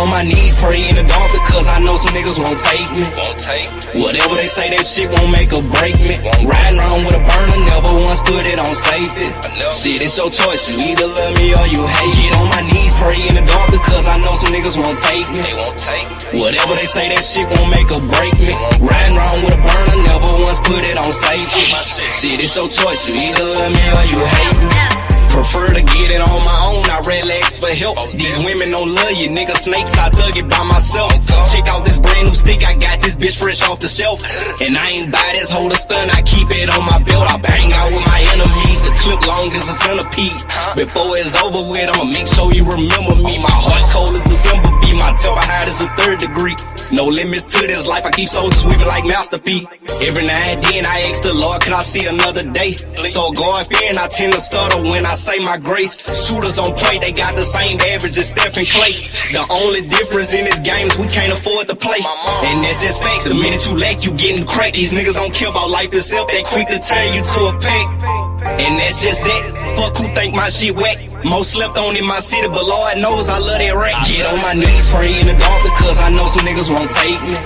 on my knees, pray in the dark because I know some niggas won't take me. Whatever they say, that shit won't make or break me. Riding around with a burner, never once put it on safety. Shit, it's your choice, you either love me or you hate. Get on my knees, pray in the dark because I know some niggas won't take me. Whatever they say, that shit won't make or break me. Riding around with a burner, never once put it on safety. Shit, it's your choice, you either love me or you hate me. Prefer to get it on my own, I relax for help. These women don't love you, nigga snakes, I thug it by myself. Check out this brand new stick, I got this bitch fresh off the shelf. And I ain't buy this holder stun, I keep it on my belt. I bang out with my enemies, the clip long as a centipede. Before it's over with, I'ma make sure you remember me. My heart cold as December, be my temper hot as a 3rd degree. No limits to this life, I keep soul sweeping like Master P. Every now and then I ask the Lord, can I see another day? So God fearing, I tend to stutter when I say my grace. Shooters on point, they got the same average as Stephen Clay. The only difference in this game is we can't afford to play. And that's just facts, the minute you lack, you getting cracked. These niggas don't care about life itself, they quick to turn you to a pack. And that's just that, fuck who think my shit whack. Most slept on in my city, but Lord knows I love that rap. Get on my knees, pray in the dark because I know some niggas won't take me.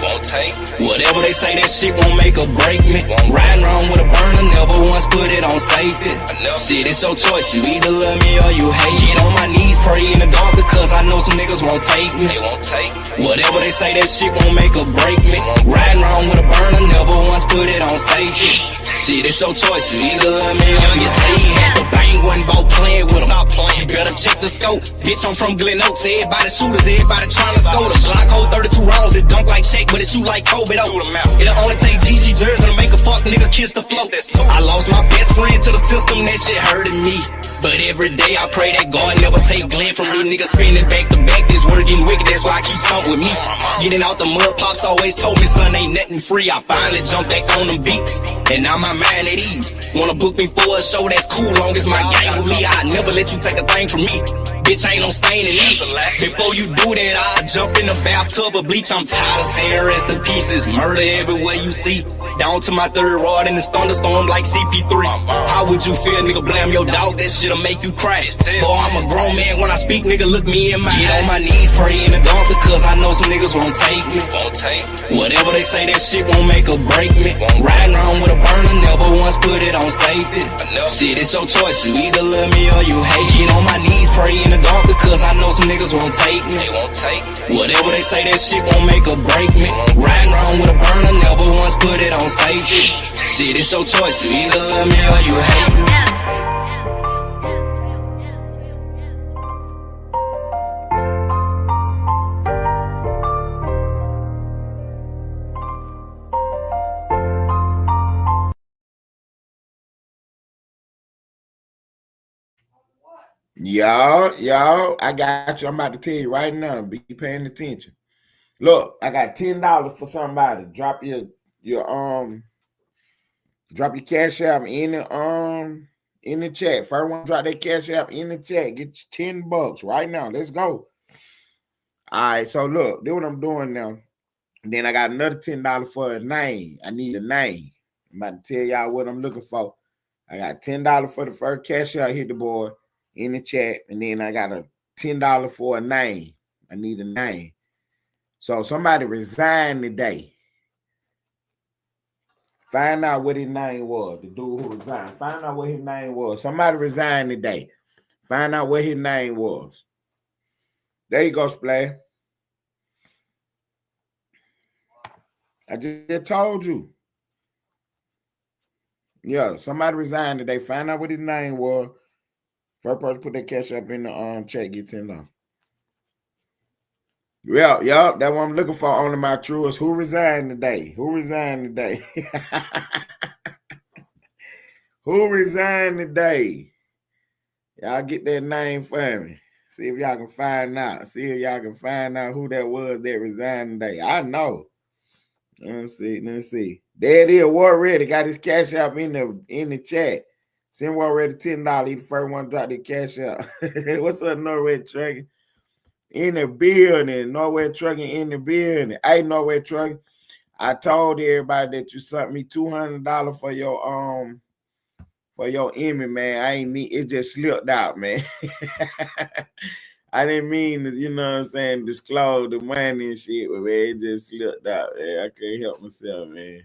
Whatever they say, that shit won't make or break me. Riding around with a burner, never once put it on safety. Shit, it's your choice, you either love me or you hate. Get on my knees, pray in the dark because I know some niggas won't take me. Whatever they say, that shit won't make or break me. Riding around with a burner, never once put it on safety. Shit, it's your choice, you either love me or you say you had to bang one ball playing with them. You better check the scope, bitch, I'm from Glen Oaks. Everybody shooters, everybody trying to score. The Glock hold 32 rounds, it dunk like Shaq, but it shoot like Kobe though. It'll only take GG jersey to make a fuck nigga kiss the flow. I lost my best friend to the system, that shit hurting me. But every day I pray that God never take Glenn from me. Niggas spinning back to back, this word getting wicked, that's why I keep something with me. Getting out the mud, pops always told me, son, ain't nothing free. I finally jumped back on them beats, and now my mind at ease. Wanna book me for a show, that's cool, long as my gang with me. I never let you take a thing from me. Bitch, ain't no stain in me. Before you do that, I'll jump in the bathtub of bleach. I'm tired of saying rest in pieces. Murder everywhere you see. Down to my 3rd rod in this thunderstorm like CP3. How would you feel, nigga? Blame your dog, that shit'll make you cry. Boy, I'm a grown man, when I speak, nigga, look me in my eye. Get on my knees, pray in the dark because I know some niggas won't take me. Whatever they say, that shit won't make or break me. Riding around with a burner, never once put it on safety. Shit, it's your choice, you either love me or you hate. Get on my knees, pray in the dark because I know some niggas won't take me. Whatever they say, that shit won't make or break me. Riding around with a burner, never once put it on safety. Shit, it's your choice, you either love me or you hate me. Y'all, I got you. I'm about to tell you right now. Be paying attention. Look, I got $10 for somebody. Drop your cash app in the chat. First one, drop that cash app in the chat. Get you $10 right now. Let's go. All right, so look, do what I'm doing now. And then I got another $10 for a name. I need a name. I'm about to tell y'all what I'm looking for. I got $10 for the first cash app. Hit the board in the chat, and then I got a $10 for a name. I need a name. So somebody resigned today. Find out what his name was. The dude who resigned. Find out what his name was. Somebody resigned today. Find out what his name was. There you go, Splash. I just told you. Yeah, somebody resigned today. Find out what his name was. First person put that cash up in the chat, get $10. Yeah, that's what I'm looking for. Only my truest. Who resigned today? Who resigned today? Who resigned today? Y'all get that name for me. See if y'all can find out. See if y'all can find out who that was that resigned today. I know. Let's see. There it is. War Ready got his cash app in the chat. Send War Ready $10. He the first one to drop the cash out. What's up, Norway Trucking? In the building. Norway Trucking in the building. Hey, Norway Trucking. I told everybody that you sent me $200 for your Emmy, man. I ain't me. It just slipped out, man. I didn't mean to, you know what I'm saying, disclose the money and shit, but man, it just slipped out, man. I couldn't help myself, man.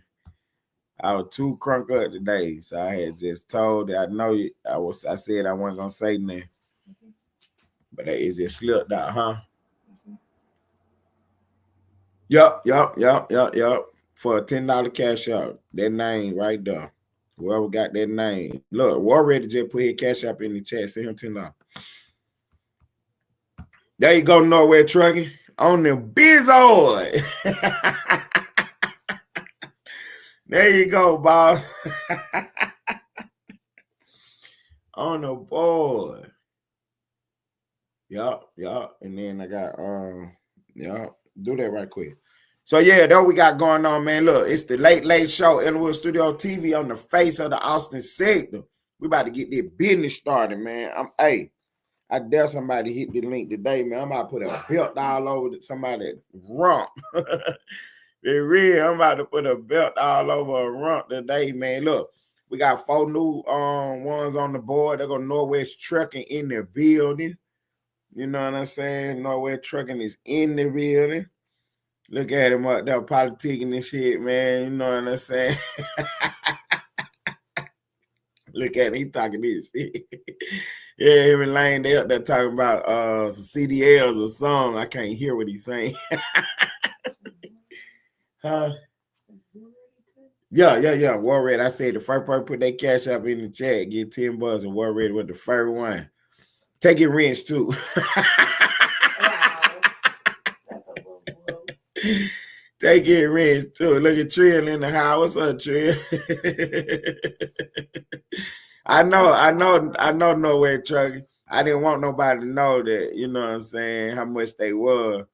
I was too crunk up today, so I had just told that I know it. I said I wasn't gonna say nothing, but it just slipped out, huh? Yup. For a $10 cash out, that name right there. Whoever got that name, look, War Ready just put his cash up in the chat. Send him $10. There you go, Nowhere Trucking on the Bizoid. There you go, boss. On the board. Yup. And then I got do that right quick. So yeah, that what we got going on, man. Look, it's the Late Show, Ellenwood Studio TV on the face of the Austin sector. We about to get this business started, man. I dare somebody hit the link today, man. I'm about to put a belt all over somebody's rump. It real. I'm about to put a belt all over a rump today, man. Look, we got 4 new ones on the board. They're going to Northwest Trucking in the building. You know what I'm saying? Northwest Trucking is in the building. Look at him up there politicking and shit, man. You know what I'm saying? Look at him, he talking this shit. Yeah, him and Lane, they up there talking about some CDLs or something. I can't hear what he's saying. Huh? Yeah. War Red. I said the first person put their cash up in the chat, get $10 and War Red with the first one. Take it wrench too. Wow. That's a little blow. Take it wrench too. Look at Trill in the house. What's up, Trill? I know Nowhere Trucking. I didn't want nobody to know that, you know what I'm saying, how much they were.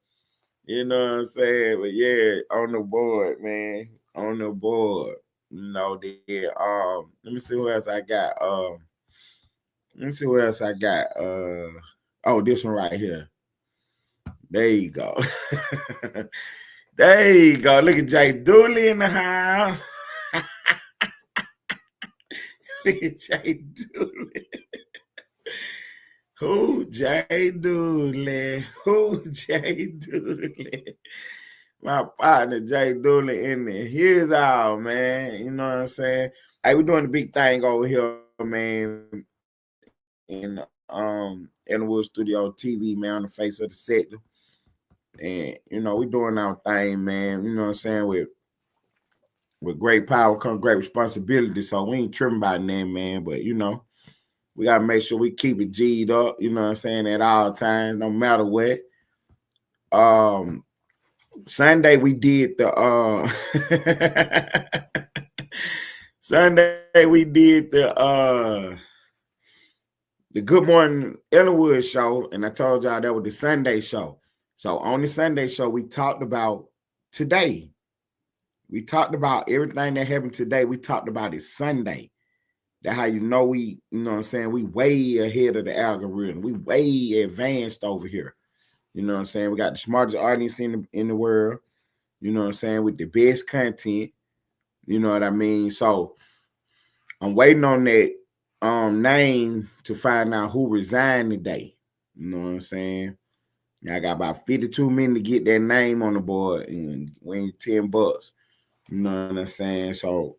You know what I'm saying? But yeah, on the board, man. On the board. You know, let me see who else I got. Oh, this one right here. There you go. There you go. Look at Jay Dooley in the house. Look at Jay Dooley. Who Jay Dooley? My partner Jay Dooley in there. Here's all, man. You know what I'm saying? Hey, we're doing the big thing over here, man. In Ellenwood Studio TV, man, on the face of the sector. And you know, we're doing our thing, man. You know what I'm saying? With great power comes great responsibility. So we ain't tripping about nothing, man. But you know, we gotta make sure we keep it G'd up, you know what I'm saying, at all times, no matter what. Sunday we did the the Good Morning Ellenwood show, and I told y'all that was the Sunday show. So on the Sunday show, we talked about today. We talked about everything that happened today. We talked about it Sunday. That's how you know we, you know what I'm saying, we way ahead of the algorithm. We way advanced over here. You know what I'm saying? We got the smartest audience in the world, you know what I'm saying, with the best content. You know what I mean? So I'm waiting on that name to find out who resigned today. You know what I'm saying? I got about 52 minutes to get that name on the board and win $10. You know what I'm saying? So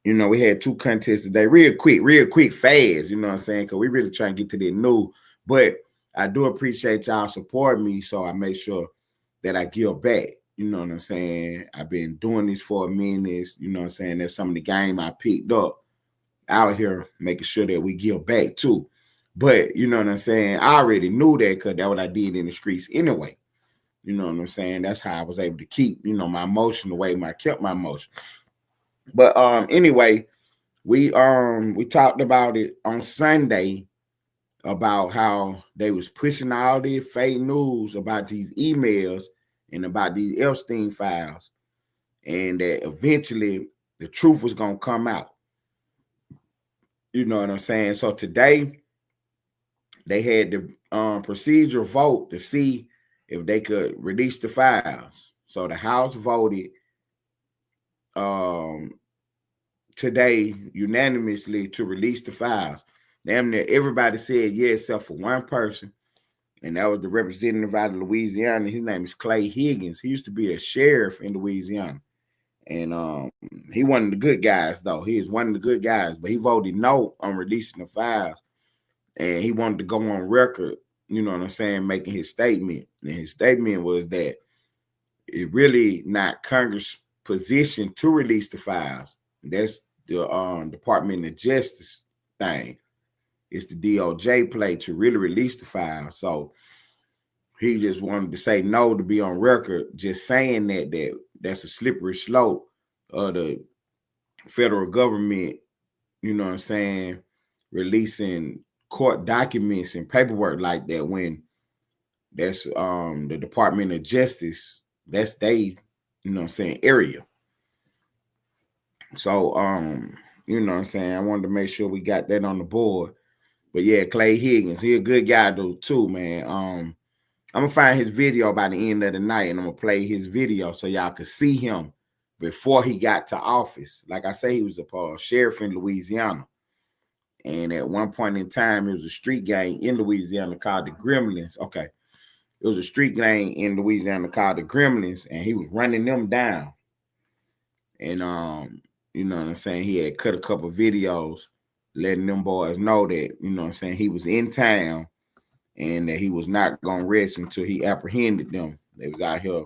you know, we had 2 contests today, real quick, fast, you know what I'm saying? Because we really trying to get to that new. But I do appreciate y'all supporting me, so I make sure that I give back. You know what I'm saying? I've been doing this for a minute. You know what I'm saying? That's some of the game I picked up out here, making sure that we give back too. But you know what I'm saying? I already knew that because that's what I did in the streets anyway. You know what I'm saying? That's how I was able to keep, you know, my emotion the way I kept my emotion. But anyway, we talked about it on Sunday about how they was pushing all this fake news about these emails and about these Epstein files, and that eventually the truth was gonna come out. You know what I'm saying? So today they had the procedural vote to see if they could release the files. So the House voted today unanimously to release the files. Damn near everybody said yes, except for one person. And that was the representative out of Louisiana. His name is Clay Higgins. He used to be a sheriff in Louisiana. And he one of the good guys, though. He is one of the good guys, but he voted no on releasing the files. And he wanted to go on record, you know what I'm saying, making his statement. And his statement was that it's really not Congress' position to release the files. That's the Department of Justice thing. It's the DOJ play to really release the files. So he just wanted to say no, to be on record, just saying that's a slippery slope of the federal government, you know what I'm saying, releasing court documents and paperwork like that when that's the Department of Justice, that's they, you know what I'm saying, area. So you know what I'm saying, I wanted to make sure we got that on the board. But yeah, Clay Higgins, he a good guy though too, man. I'm gonna find his video by the end of the night, and I'm gonna play his video so y'all can see him before he got to office. Like I say, he was a sheriff in Louisiana, and at one point in time, it was a street gang in Louisiana called the Gremlins. Okay, it was a street gang in Louisiana called the Gremlins, and he was running them down. And you know what I'm saying, he had cut a couple videos letting them boys know that, you know what I'm saying, he was in town and that he was not going to rest until he apprehended them. They was out here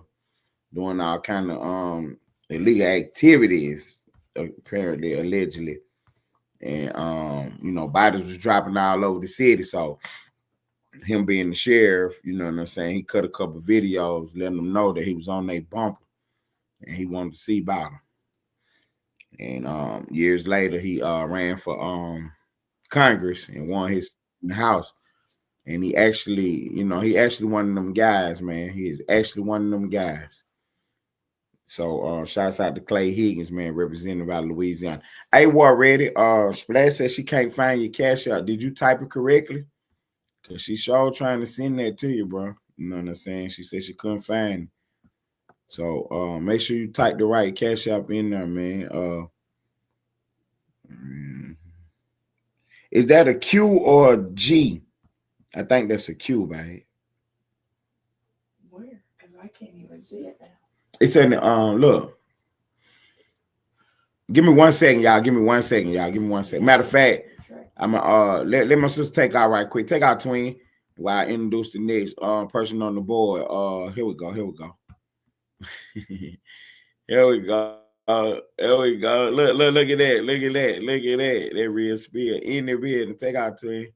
doing all kind of illegal activities, apparently, allegedly. And, you know, bodies was dropping all over the city. So him being the sheriff, you know what I'm saying, he cut a couple videos letting them know that he was on their bumper and he wanted to see about them. And years later, he ran for Congress and won his in the House. And he actually, you know, one of them guys, man. He is actually one of them guys. So shouts out to Clay Higgins, man, representing out of Louisiana. Hey, War Ready. Splash says she can't find your cash out. Did you type it correctly? Because she sure trying to send that to you, bro. You know what I'm saying? She said she couldn't find it. So make sure you type the right cash app in there, man. Is that a Q or a G? I think that's a Q, man. Where? Because I can't even see it now. It's in the look. Give me 1 second, y'all. Give me 1 second, y'all. Give me 1 second. Matter of fact, I'm let my sister take out right quick. Take out Twin while I introduce the next person on the board. Here we go. Here we go. Here we go. There we go. Look at that. Look at that. Look at that. That real spirit in the building. Take out Twin.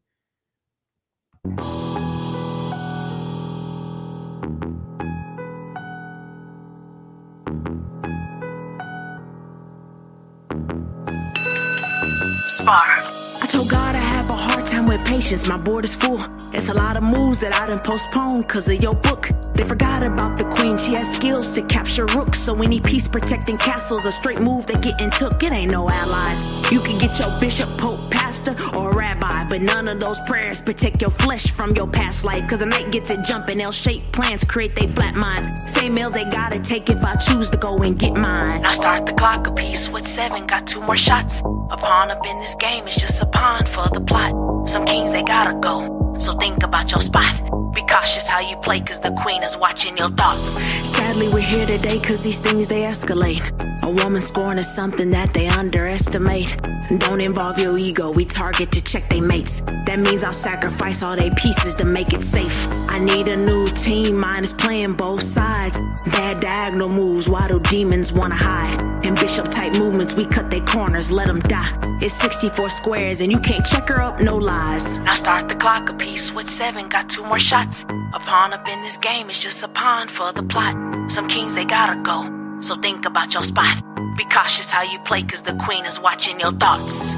I told God I have a hard time with patience, my board is full. It's a lot of moves that I done postponed cause of your book. They forgot about the queen, she has skills to capture rooks. So we need peace protecting castles, a straight move they getting took. It ain't no allies. You can get your bishop, pope, pastor, or a rabbi, but none of those prayers protect your flesh from your past life. Cause a night gets it jumping, L-shaped plans create they flat minds. Same meals they gotta take if I choose to go and get mine. I start the clock a piece with 7, got 2 more shots. A pawn up in this game is just a pawn for the plot. Some kings they gotta go, so think about your spot. Be cautious how you play cause the queen is watching your thoughts. Sadly we're here today cause these things they escalate. A woman scorn is something that they underestimate. Don't involve your ego, we target to check they mates. That means I'll sacrifice all they pieces to make it safe. I need a new team, mine is playing both sides. Bad diagonal moves, why do demons wanna hide? And bishop type movements, we cut their corners, let them die. It's 64 squares and you can't check her up, no lies. Now start the clock a piece with 7, got 2 more shots. A pawn up in this game is just a pawn for the plot. Some kings they gotta go, so think about your spot. Be cautious how you play cause the queen is watching your thoughts.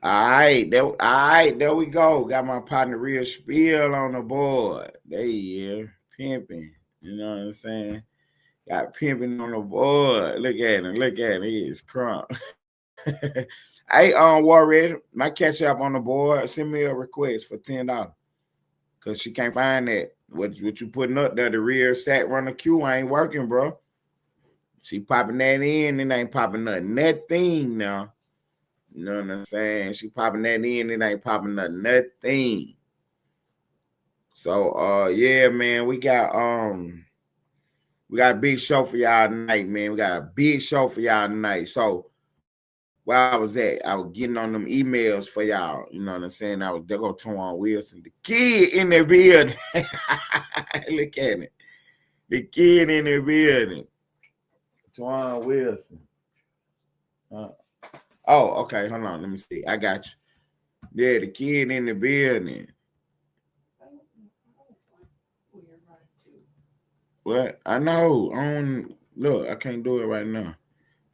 All right, there we go. Got my partner Real Spiel on the board. There he is, pimping. You know what I'm saying? Got pimping on the board. Look at him. He is crunk. Hey, War Ready, my catch up on the board. Send me a request for $10 because she can't find that. What you putting up there? The rear sat runner Q ain't working, bro. She popping that in, and ain't popping nothing. That thing now. You know what I'm saying? She popping that in, it ain't popping nothing. So yeah, man, we got a big show for y'all tonight, man. We got a big show for y'all tonight. So where I was at, I was getting on them emails for y'all. You know what I'm saying? I was there go Twan Wilson, the kid in the building. Look at it. The kid in the building. Twan Wilson. Oh, okay. Hold on. Let me see. I got you. Yeah, the kid in the building. What? I know. Look, I can't do it right now.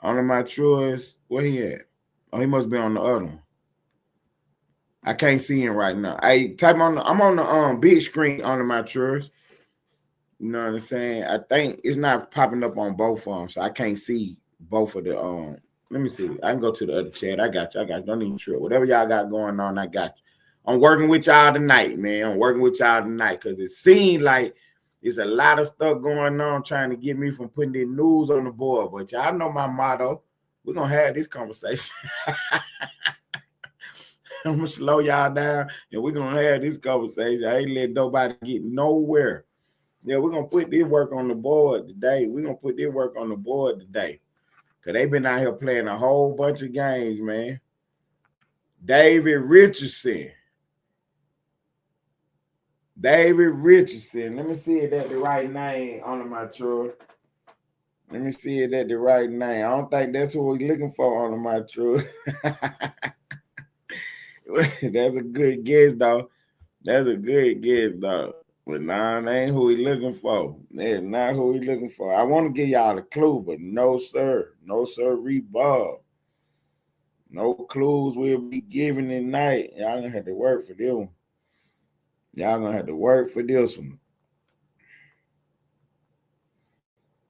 On my choice, where he at? Oh, he must be on the other one. I can't see him right now. I'm on the big screen on my choice. You know what I'm saying? I think it's not popping up on both of them, so I can't see both of the let me see. I can go to the other chat. I got you. Don't even trip. Whatever y'all got going on, I got you. I'm working with y'all tonight, man. I'm working with y'all tonight because it seems like there's a lot of stuff going on trying to get me from putting the news on the board. But y'all know my motto. We're going to have this conversation. I'm going to slow y'all down, and we're going to have this conversation. I ain't let nobody get nowhere. Yeah, we're going to put this work on the board today. Because they've been out here playing a whole bunch of games, man. David Richardson. Let me see if that's the right name on my truck. I don't think that's what we're looking for on my truck. That's a good guess, though. But nah, that ain't who we looking for. That's not who we looking for. I want to give y'all a clue, but no, sir. No, sir, Bob. No clues we'll be giving tonight. Y'all gonna have to work for this one.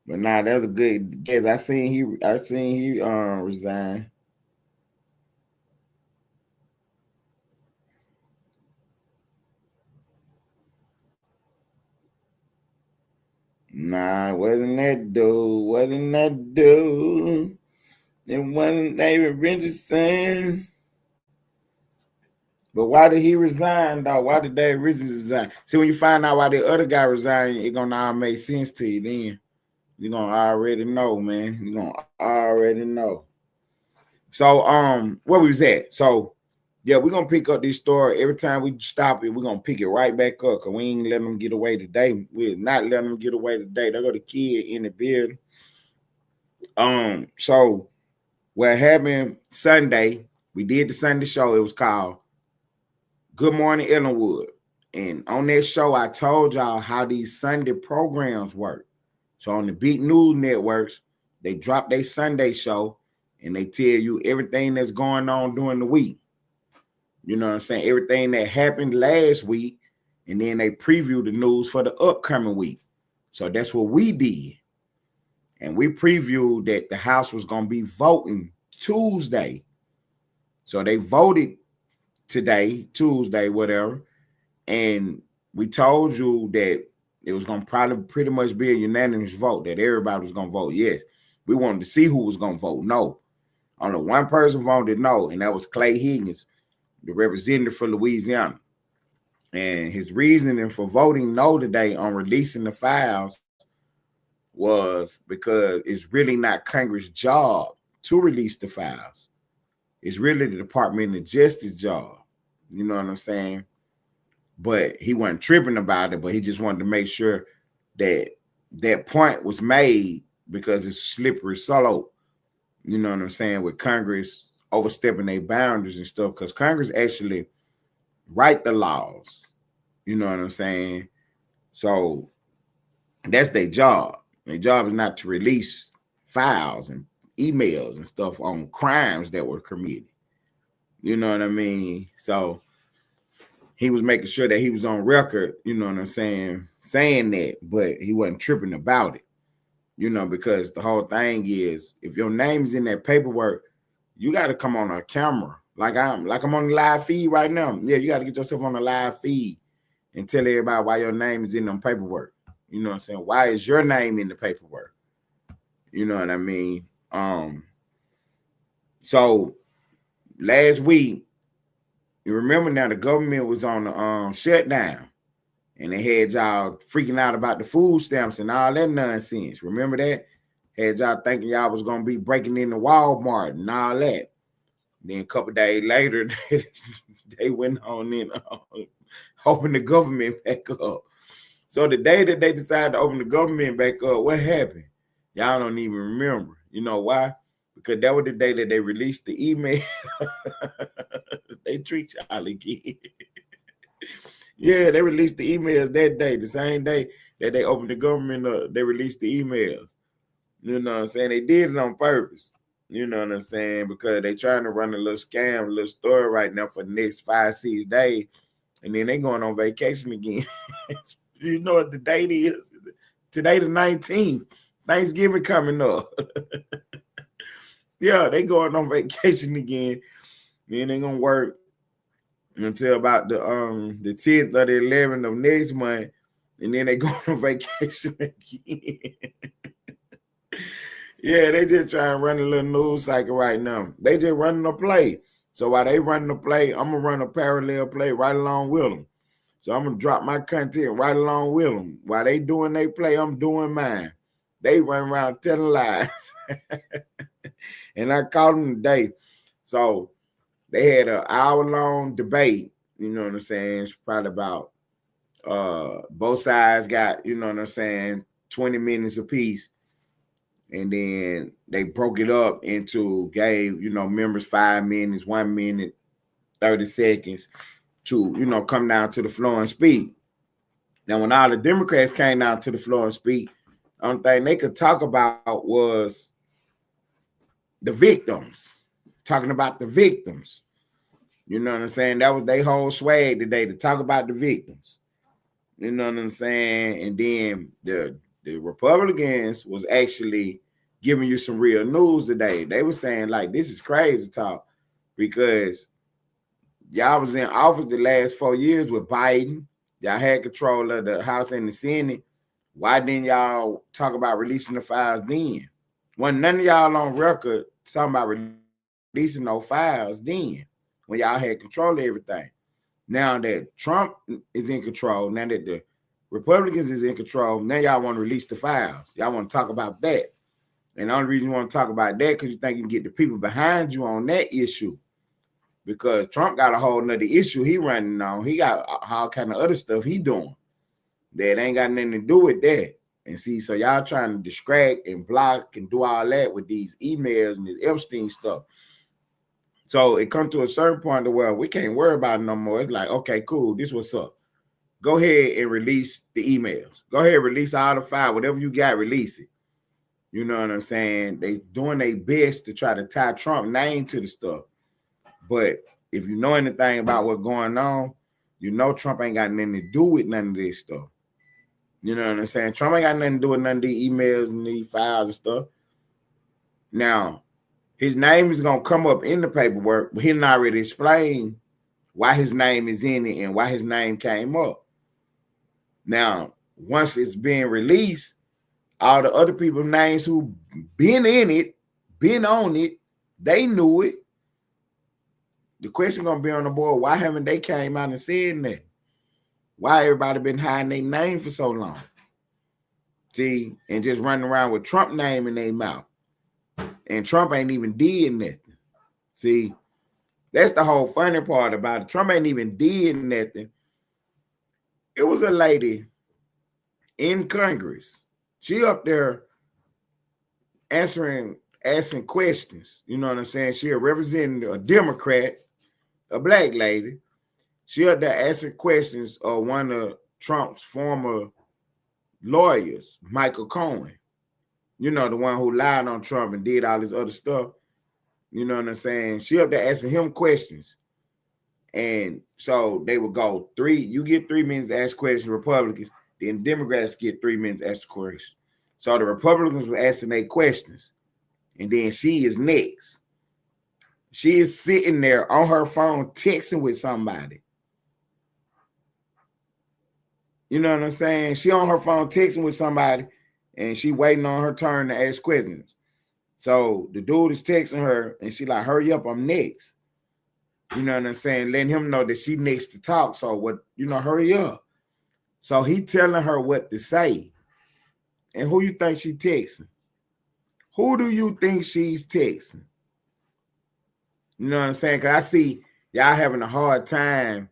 But nah, that's a good guess. I seen he resigned. Nah, wasn't that dude. It wasn't David Richardson. But why did he resign, though? Why did David Richardson resign? See, when you find out why the other guy resigned, it's going to all make sense to you then. You're going to already know, man. You're going to already know. So, where we was at? So, yeah, we're going to pick up this story. Every time we stop it, we're going to pick it right back up because we ain't letting them get away today. We're not letting them get away today. They got the kid in the building. So, what happened Sunday, we did the Sunday show. It was called Good Morning Ellenwood. And on that show, I told y'all how these Sunday programs work. So on the big news networks, they drop their Sunday show and they tell you everything that's going on during the week. You know what I'm saying? Everything that happened last week, and then they preview the news for the upcoming week. So that's what we did. And we previewed that the House was going to be voting Tuesday. So they voted today, Tuesday, whatever. And we told you that it was going to probably pretty much be a unanimous vote, that everybody was going to vote yes. We wanted to see who was going to vote no. Only one person voted no, and that was Clay Higgins, the representative for Louisiana. And his reasoning for voting no today on releasing the files was because it's really not Congress' job to release the files. It's really the Department of Justice job. You know what I'm saying? But he wasn't tripping about it, but he just wanted to make sure that that point was made because it's slippery slope. You know what I'm saying? With Congress overstepping their boundaries and stuff, because Congress actually write the laws. You know what I'm saying? So that's their job. Their job is not to release files and emails and stuff on crimes that were committed. You know what I mean? So he was making sure that he was on record, you know what I'm saying that, but he wasn't tripping about it, you know, because the whole thing is if your name is in that paperwork, you got to come on a camera. Like I'm on the live feed right now. Yeah, you got to get yourself on the live feed and tell everybody why your name is in them paperwork. You know what I'm saying? Why is your name in the paperwork? You know what I mean? So last week, you remember now the government was on the shutdown, and they had y'all freaking out about the food stamps and all that nonsense. Remember that? Had y'all thinking y'all was gonna be breaking into Walmart and all that. Then a couple days later, they went on in open the government back up. So the day that they decided to open the government back up, what happened? Y'all don't even remember. You know why? Because that was the day that they released the email. They treat y'all again. Yeah, they released the emails that day, the same day that they opened the government up. They released the emails. You know what I'm saying? They did it on purpose. You know what I'm saying? Because they trying to run a little scam, a little story right now for the next 5-6 days. And then they going on vacation again. You know what the date is? Today the 19th. Thanksgiving coming up. Yeah, they going on vacation again. Then they gonna work until about the 10th or the 11th of next month, and then they go on vacation again. Yeah, they just trying to run a little news cycle right now. They just running a play. So while they running a play, I'm gonna run a parallel play right along with them. So I'm gonna drop my content right along with them. While they doing their play, I'm doing mine. They run around telling lies. And I caught them today. So they had an hour-long debate, you know what I'm saying? It's probably about both sides got, you know what I'm saying, 20 minutes apiece. And then they broke it up into, gave, you know, members 5 minutes, 1 minute, 30 seconds to, you know, come down to the floor and speak. Now, when all the Democrats came down to the floor and speak, the only thing they could talk about was the victims, talking about the victims. You know what I'm saying? That was their whole swag today, to talk about the victims. You know what I'm saying? And then the Republicans was actually giving you some real news today. They were saying, like, this is crazy talk, because y'all was in office the last 4 years with Biden. Y'all had control of the House and the Senate. Why didn't y'all talk about releasing the files then? When none of y'all on record talking about releasing no files then, when y'all had control of everything. Now that Trump is in control, now that the Republicans is in control, now y'all want to release the files. Y'all want to talk about that. And the only reason you want to talk about that because you think you can get the people behind you on that issue. Because Trump got a whole nother issue he running on. He got all kind of other stuff he doing that ain't got nothing to do with that. And see, so y'all trying to distract and block and do all that with these emails and this Epstein stuff. So it comes to a certain point to where we can't worry about it no more. It's like, okay, cool, this what's up. Go ahead and release the emails. Go ahead and release all the file. Whatever you got, release it. You know what I'm saying? They doing their best to try to tie Trump's name to the stuff. But if you know anything about what's going on, you know Trump ain't got nothing to do with none of this stuff. You know what I'm saying? Trump ain't got nothing to do with none of these emails and these files and stuff. Now, his name is going to come up in the paperwork, but he didn't already explain why his name is in it and why his name came up. Now, once it's being released, all the other people's names who been in it, been on it, they knew it. The question going to be on the board, why haven't they came out and said that? Why everybody been hiding their name for so long? See, and just running around with Trump name in their mouth. And Trump ain't even did nothing. See, that's the whole funny part about it. Trump ain't even did nothing. It was a lady in Congress. She up there asking questions. You know what I'm saying? She representing a Democrat, a black lady. She up there asking questions of one of Trump's former lawyers, Michael Cohen. You know, the one who lied on Trump and did all this other stuff. You know what I'm saying? She up there asking him questions. And so they would go you get 3 minutes to ask questions, Republicans, then Democrats get 3 minutes to ask questions. So the Republicans were asking their questions. And then she is next. She is sitting there on her phone texting with somebody. You know what I'm saying? She on her phone texting with somebody, and she waiting on her turn to ask questions. So the dude is texting her, and she like, hurry up, I'm next. You know what I'm saying? Letting him know that she needs to talk. So what, hurry up. So he telling her what to say. And who you think she texting? Who do you think she's texting? You know what I'm saying? Because I see y'all having a hard time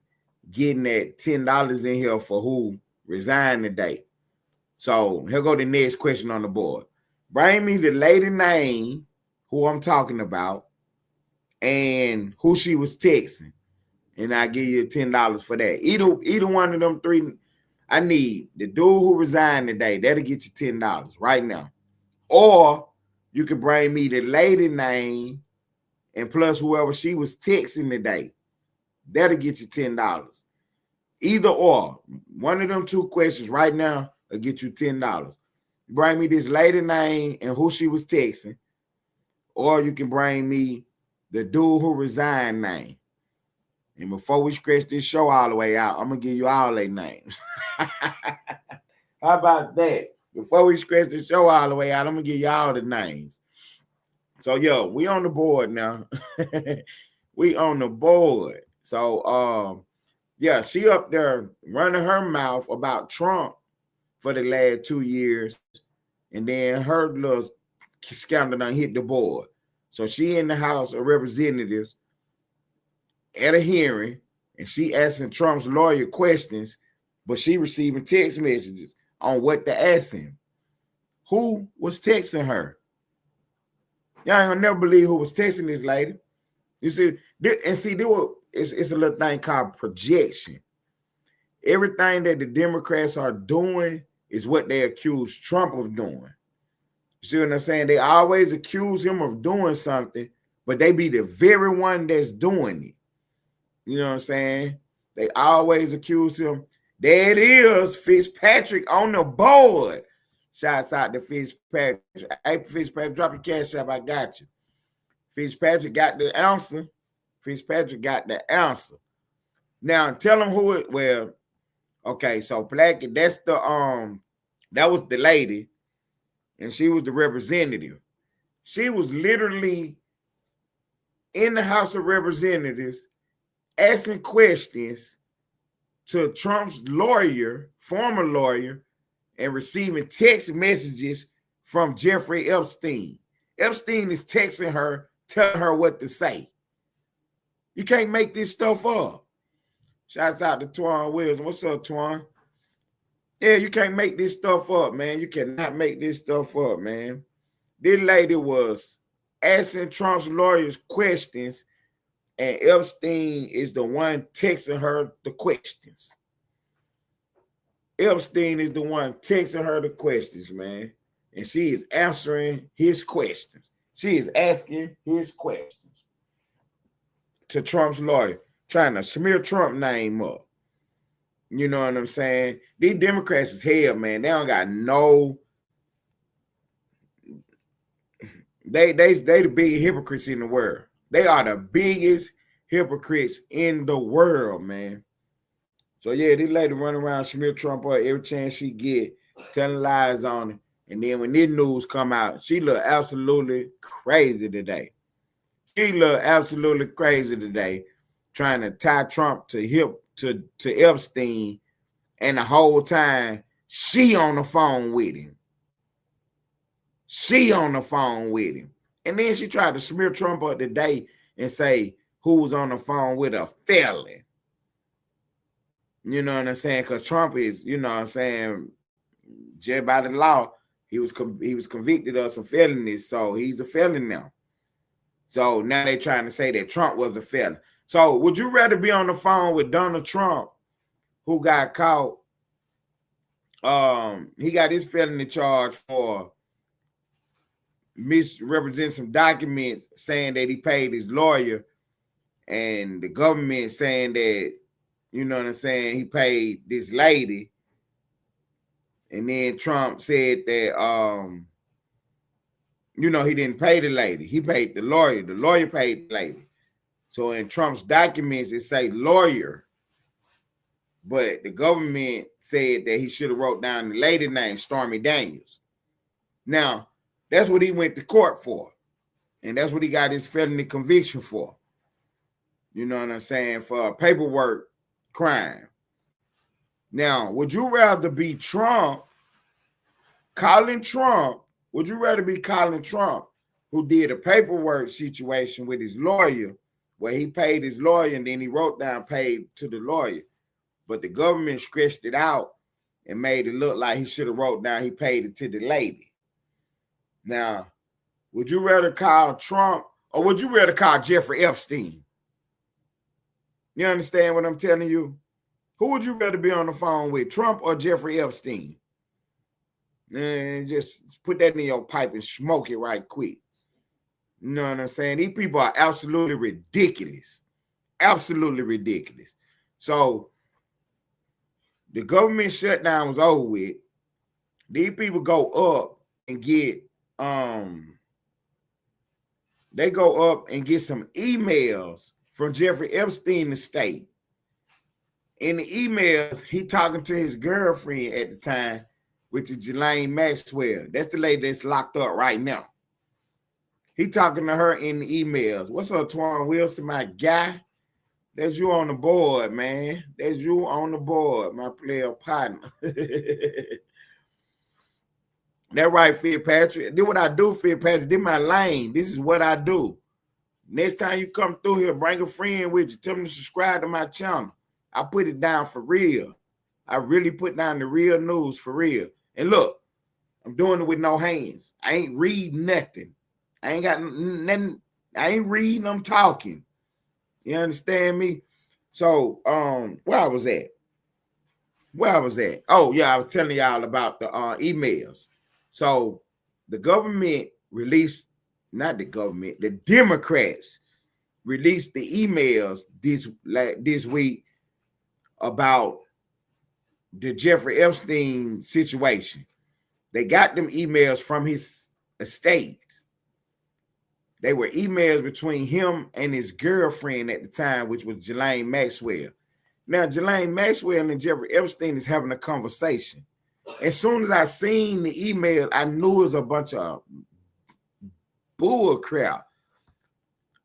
getting that $10 in here for who resigned today. So here go the next question on the board. Bring me the lady name who I'm talking about and who she was texting. And I give you $10 for that. Either one of them three. I need the dude who resigned today. That'll get you $10 right now. Or you can bring me the lady name and plus whoever she was texting today. That'll get you $10. Either or. One of them two questions right now will get you $10. Bring me this lady name and who she was texting. Or you can bring me the dude who resigned name. And before we scratch this show all the way out, I'm going to give you all their names. How about that? Before we scratch the show all the way out, I'm going to give you all the names. So, yo, we on the board now. We on the board. So, yeah, she up there running her mouth about Trump for the last 2 years. And then her little scandal done hit the board. So she in the House of Representatives at a hearing, and she asking Trump's lawyer questions, but she receiving text messages on what to ask him. Who was texting her? Y'all ain't gonna never believe who was texting this lady. You see, it's a little thing called projection. Everything that the Democrats are doing is what they accuse Trump of doing. You see what I'm saying? They always accuse him of doing something, but they be the very one that's doing it. You know what I'm saying? They always accuse him. There it is, Fitzpatrick on the board. Shouts out to Fitzpatrick. Hey, Fitzpatrick, drop your cash up. I got you. Fitzpatrick got the answer. Fitzpatrick got the answer. Now tell them who it. Well, okay. So Plackett, that's the that was the lady, and she was the representative. She was literally in the House of Representatives asking questions to Trump's lawyer, former lawyer, and receiving text messages from Jeffrey Epstein. Epstein is texting her, telling her what to say. You can't make this stuff up. Shouts out to Twan Wills. What's up, Twan? Yeah, you can't make this stuff up, man. You cannot make this stuff up, man. This lady was asking Trump's lawyers questions, and Epstein is the one texting her the questions. Epstein is the one texting her the questions, man. And she is answering his questions. She is asking his questions to Trump's lawyer, trying to smear Trump's name up. You know what I'm saying? These Democrats is hell, man. They don't got no... They the biggest hypocrites in the world. They are the biggest hypocrites in the world, man. So yeah, this lady running around smear Trump up every chance she get, telling lies on it. And then when this news come out, she look absolutely crazy today. She look absolutely crazy today, trying to tie Trump to Epstein, and the whole time she on the phone with him. She on the phone with him. And then she tried to smear Trump up today and say who was on the phone with a felon. You know what I'm saying? Because Trump is, you know what I'm saying, judged by the law, he was convicted of some felonies, so he's a felon now. So now they're trying to say that Trump was a felon. So would you rather be on the phone with Donald Trump, who got caught? He got his felony charge for misrepresenting some documents, saying that he paid his lawyer, and the government saying that, you know what I'm saying, he paid this lady. And then Trump said that, you know, he didn't pay the lady. He paid the lawyer. The lawyer paid the lady. So in Trump's documents, it say lawyer. But the government said that he should have wrote down the lady name, Stormy Daniels. Now, that's what he went to court for. And that's what he got his felony conviction for. You know what I'm saying? For a paperwork crime. Now, would you rather be Trump, Colin Trump? Would you rather be Colin Trump, who did a paperwork situation with his lawyer, where he paid his lawyer and then he wrote down paid to the lawyer, but the government stretched it out and made it look like he should have wrote down he paid it to the lady? Now, would you rather call Trump or would you rather call Jeffrey Epstein? You understand what I'm telling you? Who would you rather be on the phone with, Trump or Jeffrey Epstein? And just put that in your pipe and smoke it right quick. You know what I'm saying? These people are absolutely ridiculous. Absolutely ridiculous. So the government shutdown was over with. These people go up and get they go up and get some emails from Jeffrey Epstein estate. In the emails, he talking to his girlfriend at the time, which is Ghislaine Maxwell. That's the lady that's locked up right now. He talking to her in the emails. What's up, Twan Wilson, my guy? That's you on the board, man. That's you on the board, my player partner. That right, Fitzpatrick. Do what I do, Fitzpatrick. This my lane. This is what I do. Next time you come through here, bring a friend with you. Tell them to subscribe to my channel. I put it down for real. I really put down the real news for real. And look, I'm doing it with no hands. I ain't reading nothing. I ain't got nothing. I ain't reading, I'm talking. You understand me? So, where I was at? Oh, yeah, I was telling y'all about the emails. So, the government released, not the government, the Democrats released the emails this week about the Jeffrey Epstein situation. They got them emails from his estate. They were emails between him and his girlfriend at the time, which was Ghislaine Maxwell. Now, Ghislaine Maxwell and Jeffrey Epstein is having a conversation. As soon as I seen the email, I knew it was a bunch of bull crap.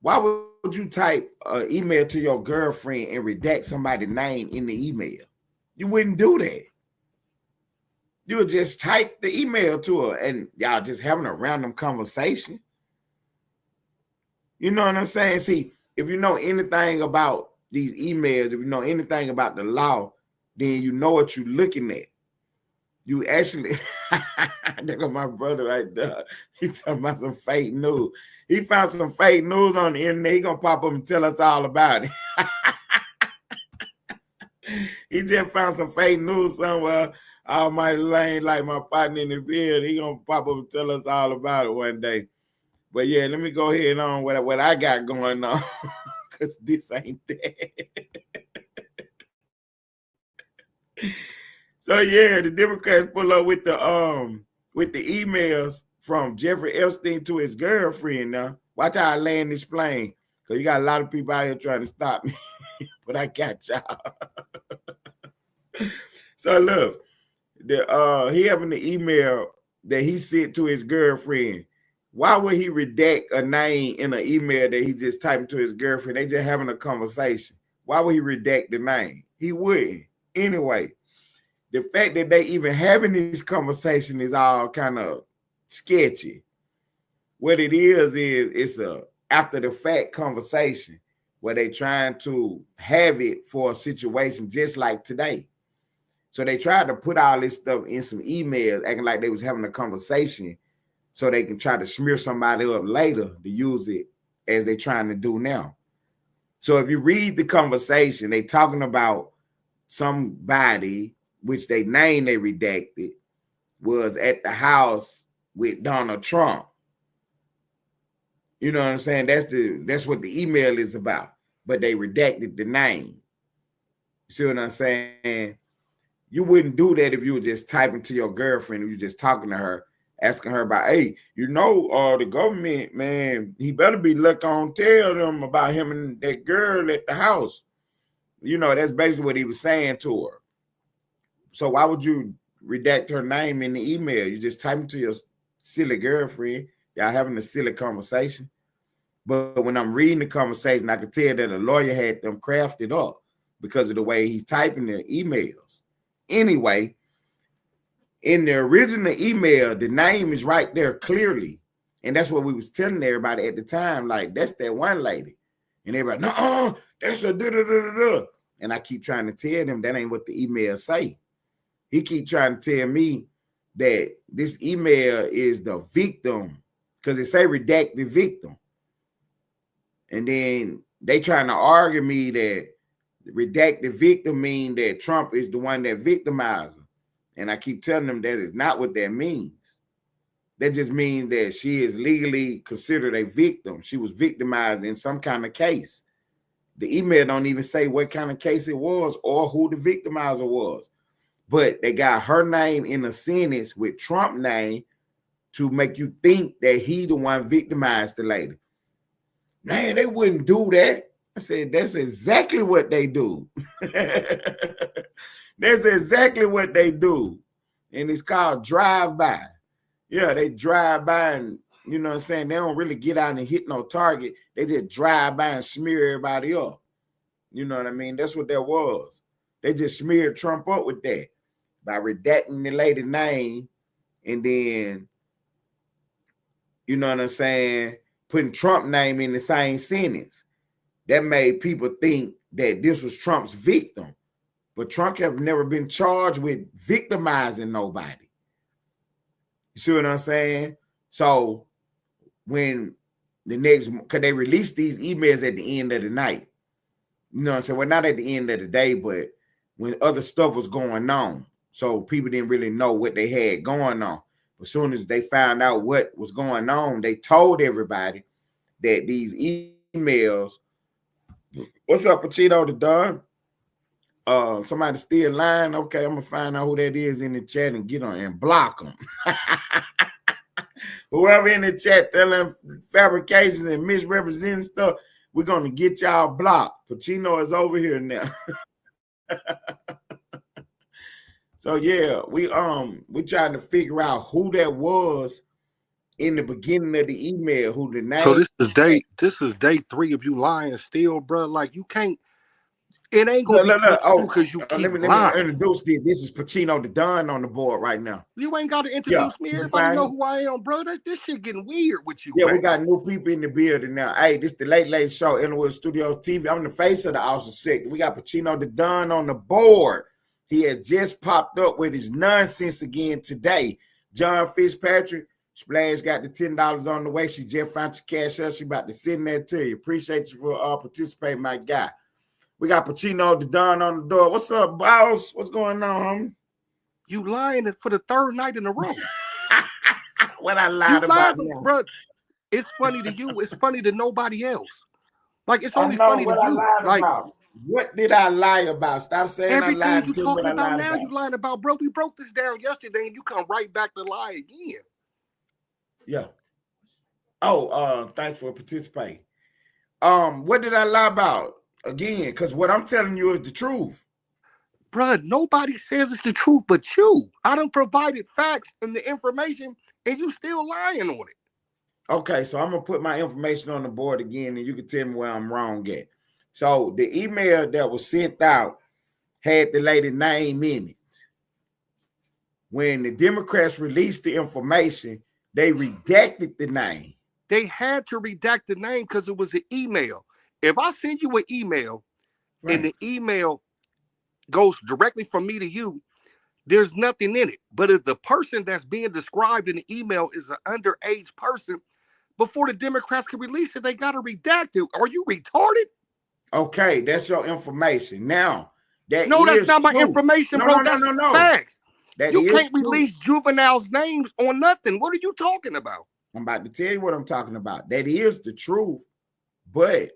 Why would you type an email to your girlfriend and redact somebody's name in the email? You wouldn't do that. You would just type the email to her and y'all just having a random conversation. You know what I'm saying? See, if you know anything about these emails, if you know anything about the law, then you know what you're looking at. You actually, look at my brother right there. He talking about some fake news. He found some fake news on the internet. He gonna pop up and tell us all about it. He just found some fake news somewhere. Almighty Lane, like my partner in the build. He gonna pop up and tell us all about it one day. But yeah, let me go ahead on what I got going on, because this ain't that. So yeah, the Democrats pull up with the emails from Jeffrey Epstein to his girlfriend. Now, watch how I land this plane, because you got a lot of people out here trying to stop me, but I got y'all. So look, he having the email that he sent to his girlfriend. Why would he redact a name in an email that he just typed to his girlfriend? They just having a conversation. Why would he redact the name? He wouldn't. Anyway, the fact that they even having this conversation is all kind of sketchy. What it is it's a after the fact conversation where they trying to have it for a situation just like today. So they tried to put all this stuff in some emails, acting like they was having a conversation so they can try to smear somebody up later to use it as they trying to do now. So if you read the conversation, they talking about somebody, which they name they redacted, was at the house with Donald Trump. You know what I'm saying? That's what the email is about. But they redacted the name. See what I'm saying? You wouldn't do that if you were just typing to your girlfriend, if you were just talking to her, asking her about, hey, you know, the government, man, he better be looking on, tell them about him and that girl at the house. You know, that's basically what he was saying to her. So why would you redact her name in the email? You just typing to your silly girlfriend. Y'all having a silly conversation. But when I'm reading the conversation, I could tell that a lawyer had them crafted up because of the way he's typing the emails. Anyway, in the original email, the name is right there clearly. And that's what we was telling everybody at the time. Like, that's that one lady. And everybody, no, that's a da-da-da-da-da. And I keep trying to tell them that ain't what the email say. He keep trying to tell me that this email is the victim because it say redacted victim. And then they trying to argue me that redacted victim mean that Trump is the one that victimized her. And I keep telling them that is not what that means. That just means that she is legally considered a victim. She was victimized in some kind of case. The email don't even say what kind of case it was or who the victimizer was. But they got her name in a sentence with Trump name to make you think that he the one victimized the lady. Man, they wouldn't do that. I said, that's exactly what they do. That's exactly what they do. And it's called drive-by. Yeah, they drive by and, you know what I'm saying, they don't really get out and hit no target. They just drive by and smear everybody up. You know what I mean? That's what that was. They just smeared Trump up with that by redacting the lady's name and then, you know what I'm saying, putting Trump name in the same sentence. That made people think that this was Trump's victim. But Trump have never been charged with victimizing nobody. You see what I'm saying? So when the next, because they released these emails at the end of the night. You know what I'm saying? Well, not at the end of the day, but when other stuff was going on. So people didn't really know what they had going on. But as soon as they found out what was going on, they told everybody that these emails, what's up, Pachito the Don? Somebody still lying. Okay, I'm gonna find out who that is in the chat and get on and block them. Whoever in the chat telling fabrications and misrepresenting stuff, we're gonna get y'all blocked. Pacino is over here now. So yeah, we trying to figure out who that was in the beginning of the email, who the name. So this is day 3 of you lying still, bro. Like you can't. It ain't gonna be because you keep let me introduce this. This is Pacino the Don on the board right now. You ain't got to introduce me. Everybody know who I am, bro. This shit getting weird with you. Yeah, man. We got new people in the building now. Hey, this is the Late Show, Ellenwoodstudiostv. I'm the face of the Austin sector. We got Pacino the Don on the board. He has just popped up with his nonsense again today. John Fitzpatrick, Splash got the $10 on the way. She just found your cash up. She about to send that to you. Appreciate you for participating, my guy. We got Pacino the Don on the door. What's up, boss? What's going on, homie? You lying for the 3rd night in a row. What I lied about, bro. It's funny to you. It's funny to nobody else. Like it's only funny to you. Like what did I lie about? Stop saying everything I lied you to talking what about I lied now. about. You lying about, bro. We broke this down yesterday, and you come right back to lie again. Yeah. Oh, thanks for participating. What did I lie about? Again, because what I'm telling you is the truth. Bruh, nobody says it's the truth but you. I done provided facts and the information, and you still lying on it. Okay, so I'm going to put my information on the board again, and you can tell me where I'm wrong at. So the email that was sent out had the lady's name in it. When the Democrats released the information, they redacted the name. They had to redact the name because it was an email. If I send you an email and the email goes directly from me to you, there's nothing in it. But if the person that's being described in the email is an underage person, before the Democrats can release it, they got to redact it. Are you retarded? Okay, that's your information. Now, that's not my information, bro. That's facts. You can't release juveniles' names on nothing. What are you talking about? I'm about to tell you what I'm talking about. That is the truth, but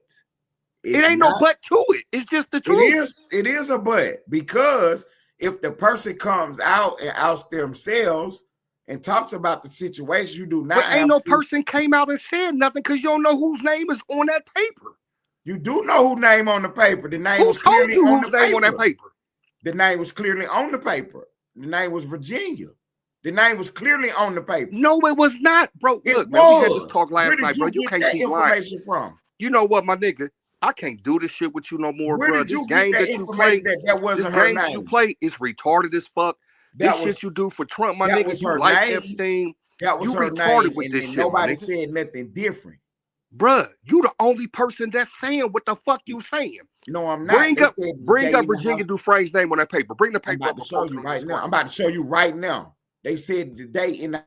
it ain't no but to it. It's just the truth. It is a but, because if the person comes out and outs themselves and talks about the situation, you do not. But ain't no person came out and said nothing because you don't know whose name is on that paper. You do know whose name on the paper. The name was clearly on the paper. The name was clearly on the paper. The name was Virginia. The name was clearly on the paper. No, it was not, bro. It Look, was. man, we had this talk last Where did night, bro. You get can't that keep lying. information from? You know what, my nigga? I can't do this shit with you no more, Where bro. did This you game get that you play, that wasn't this her game name? you play is retarded as fuck. This shit you do for Trump, my nigga. You like Epstein. That was you her retarded name, with this shit, nobody said nothing different. Bruh, you the only person that's saying what the fuck you saying. No, I'm not. Bring up Virginia Dufresne's name on that paper. Bring the paper up. I'm about to show you right now. I'm about to show you right now. They said the day in the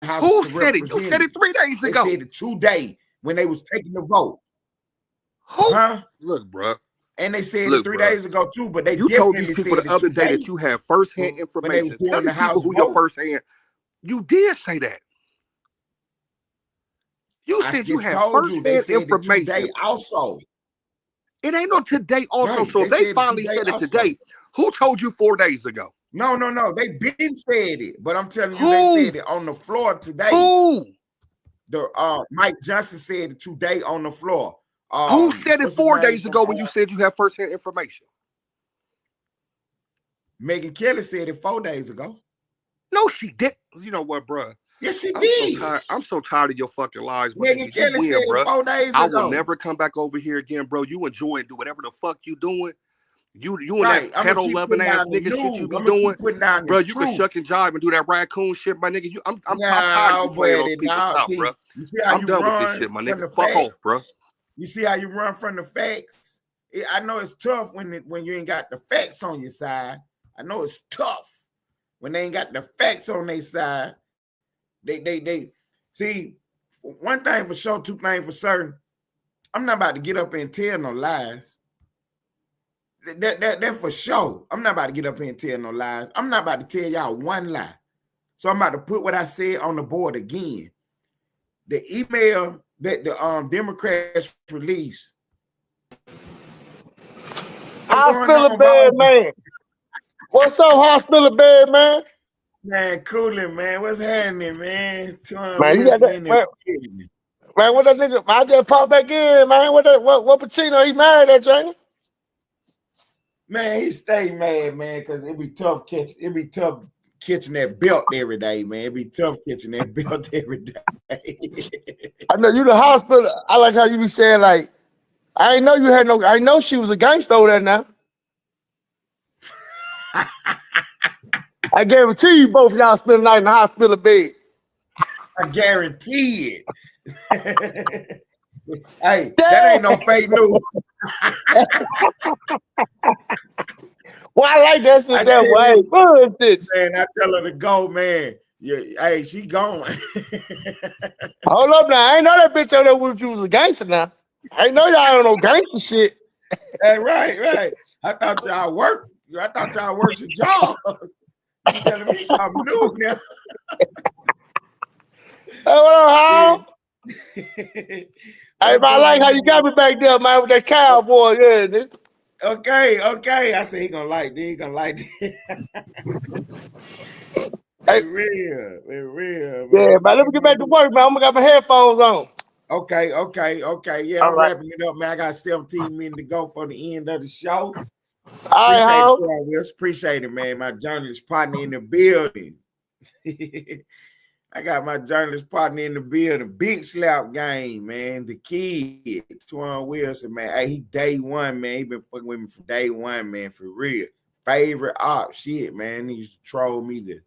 House. Who said it? You said it 3 days ago. They said it today when they was taking the vote. Who? Huh? Look, bruh. And they said it 3 days ago too, but you told these people the other day that you had firsthand information. Tell these people who your firsthand. You did say that. You said you had firsthand information. Today also. It ain't no today also. Right. So they finally said it today. Who told you 4 days ago? No. They been said it, but I'm telling you, they said it on the floor today. Who? The Mike Johnson said it today on the floor. Who said it 4 days ago when you said you had firsthand information? Megyn Kelly said it 4 days ago. No, she did. You know what, bro? Yes, she did. I'm so tired of your fucking lies. Megyn Kelly said it 4 days ago. I will never come back over here again, bro. You enjoy and do whatever the fuck you doing. You and that pedo loving ass nigga shit you be doing, bro. You can shuck and jive and do that raccoon shit, my nigga. I'm tired of playing those out, bro. I'm done with this shit, my nigga. Fuck off, bro. You see how you run from the facts? I know it's tough when you ain't got the facts on your side. I know it's tough when they ain't got the facts on their side. They see, one thing for sure, two things for certain. I'm not about to get up and tell no lies. That for sure. I'm not about to get up here and tell no lies. I'm not about to tell y'all one lie. So I'm about to put what I said on the board again. The email that the Democrats released. Hospital bed, man. What's up, hospital bed, man? Man, cooling, man. What's happening, man? Man, you got that, man, what that nigga? I just popped back in, man. What Pacino? He married that Janie? Man, he stay mad, man, because it be tough catching. It be tough catching that belt every day, man. It be tough catching that belt every day. I know you the hospital. I like how you be saying, like, I ain't know you had no. I know she was a gangster over there now. I guarantee you both y'all spend the night in the hospital bed. I guarantee it. Hey, that ain't no fake news. Well, I like that shit that way. Bullshit. Man, I tell her to go, man. Yeah, hey, she going. Hold up now. I ain't know that bitch over there with you was a gangster now. I ain't know y'all on no gangster shit. Hey, right. I thought y'all worked. I thought y'all worked a job. You telling me something new now. Hey, what up, Hal? Hey, man, I like how you got me back there, man, with that cowboy. Yeah, nigga. Okay. I said he gonna like this. He gonna like this. It's real. Man. Yeah, man. Let me get back to work, man. I'm gonna got my headphones on. Okay. Yeah, I'm wrapping it up, man. I got 17 minutes to go for the end of the show. Appreciate it, man. My journalist partner in the building. I got my journalist partner in the building. Big slap game, man. The kid, Twan Wilson, man. Hey, he day one, man. He been fucking with me for day one, man, for real. Favorite op shit, man. He used to troll me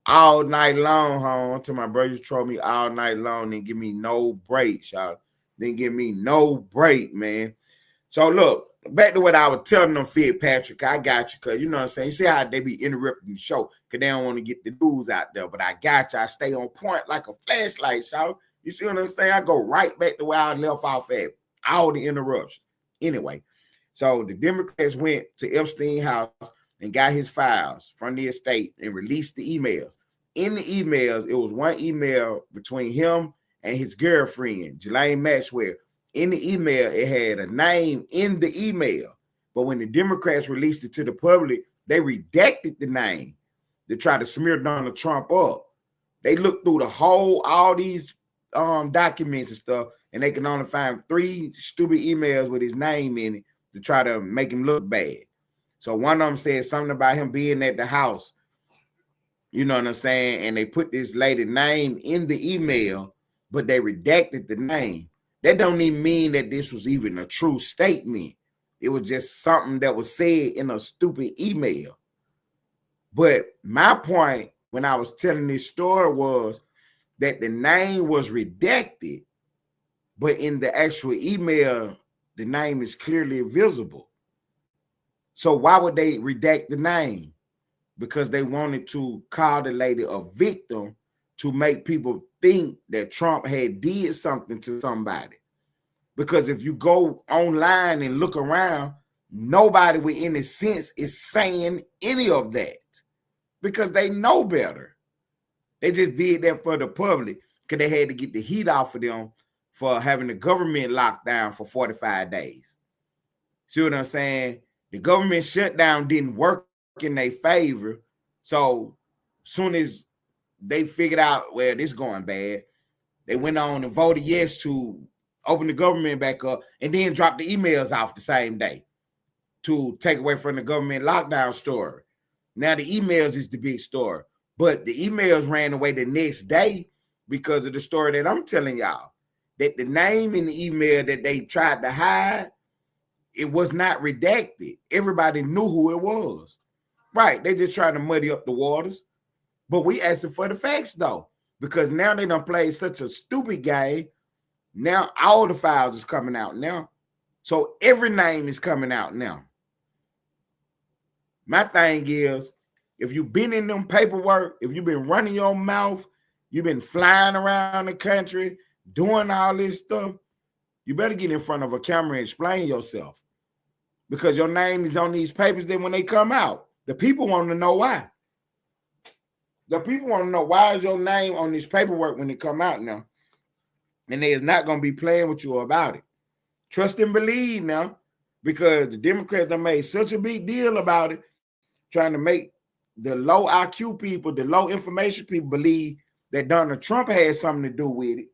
all night long, home. To my brother, used to troll me all night long. Didn't give me no break, y'all. Didn't give me no break, man. So look, back to what I was telling them, Fitzpatrick. I got you, cause you know what I'm saying. You see how they be interrupting the show, cause they don't want to get the news out there. But I got you. I stay on point like a flashlight, y'all. You see what I'm saying? I go right back to where I left off at. All the interruptions. Anyway, so the Democrats went to Epstein's house and got his files from the estate and released the emails. In the emails, it was one email between him and his girlfriend, Ghislaine Maxwell. In the email, it had a name in the email. But when the Democrats released it to the public, they redacted the name to try to smear Donald Trump up. They looked through all these documents and stuff, and they can only find 3 stupid emails with his name in it to try to make him look bad. So one of them said something about him being at the house You know what I'm saying? And they put this lady name in the email, but they redacted the name. That don't even mean that this was even a true statement. It was just something that was said in a stupid email. But my point when I was telling this story was that the name was redacted, but in the actual email, the name is clearly visible. So why would they redact the name? Because they wanted to call the lady a victim to make people think that Trump had did something to somebody. Because if you go online and look around, nobody with any sense is saying any of that because they know better. They just did that for the public because they had to get the heat off of them for having the government locked down for 45 days. See what I'm saying? The government shutdown didn't work in their favor. So soon as they figured out, well, this is going bad, they went on and voted yes to open the government back up and then dropped the emails off the same day to take away from the government lockdown story. Now the emails is the big story, but the emails ran away the next day because of the story that I'm telling y'all, that the name in the email that they tried to hide, it was not redacted. Everybody knew who it was. Right, they just trying to muddy up the waters. But we asking for the facts though, because now they done played such a stupid game. Now all the files is coming out now. So every name is coming out now. My thing is, if you've been in them paperwork, if you've been running your mouth, you've been flying around the country, doing all this stuff, you better get in front of a camera and explain yourself. Because your name is on these papers, then when they come out, the people want to know why. The people want to know why is your name on this paperwork when it come out now. And they is not going to be playing with you about it. Trust and believe now, because the Democrats have made such a big deal about it, trying to make the low IQ people, the low information people believe that Donald Trump had something to do with it.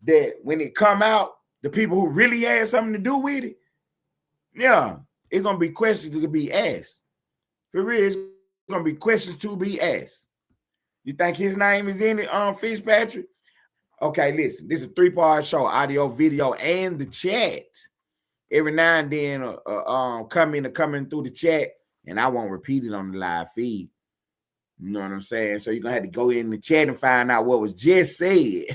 That when it come out, the people who really had something to do with it, yeah, it's going to be questions to be asked. For real, it's going to be questions to be asked. You think his name is in it, Fitzpatrick? Okay, listen, this is a 3-part show, audio, video, and the chat. Every now and then, coming through the chat, and I won't repeat it on the live feed. You know what I'm saying? So you're going to have to go in the chat and find out what was just said.